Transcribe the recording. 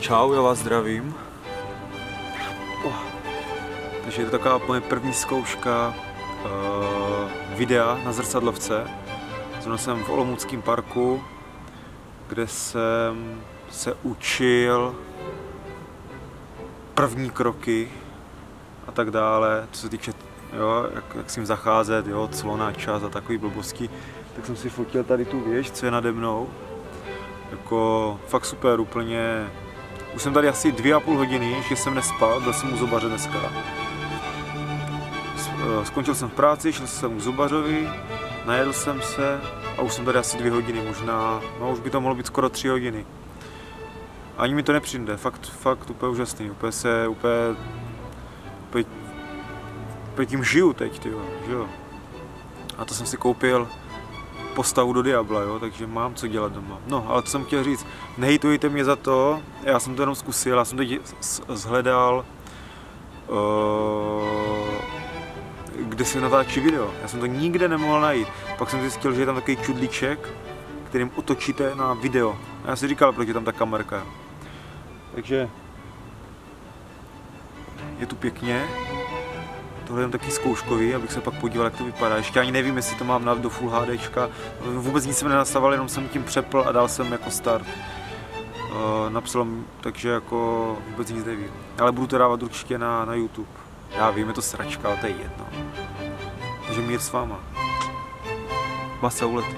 Čau, já vás zdravím. Takže je to taková moje první zkouška videa na zrcadlovce. Zrovna jsem v Olomouckém parku, kde jsem se učil první kroky a tak dále, co se týče, jo, jak s tím zacházet, jo, clona, čas a takový blbosti. Tak jsem si fotil tady tu věž, co je nade mnou. Jako fakt super, úplně. Už jsem tady asi 2,5 hodiny, ještě jsem nespal, byl jsem u zubaře dneska. Skončil jsem v práci, šel jsem u zubařovi, najedl jsem se a už jsem tady asi 2 hodiny, možná, no už by to mohlo být skoro 3 hodiny. Ani mi to nepřijde, fakt úplně úžasný, úplně tím žiju teď, tyjo, že jo. A to jsem si koupil postavu do Diabla, jo, takže mám co dělat doma. No, ale co jsem chtěl říct, nehejtujte mě za to, já jsem to jenom zkusil, já jsem teď zhledal, kde se natáčí video. Já jsem to nikde nemohl najít. Pak jsem zjistil, že je tam takový čudlíček, kterým otočíte na video. A já si říkal, proč je tam ta kamerka. Takže je tu pěkně. Tohle je taky zkouškový, abych se pak podíval, jak to vypadá. Ještě ani nevím, jestli to mám do Full HDčka. Vůbec nic jsem nenastavil, jenom jsem tím přepl a dal jsem jako start. Napsal, takže jako vůbec nic nevím. Ale budu to dávat určitě na YouTube. Já vím, je to sračka, ale to je jedno. Takže mír s váma. Masa ulety.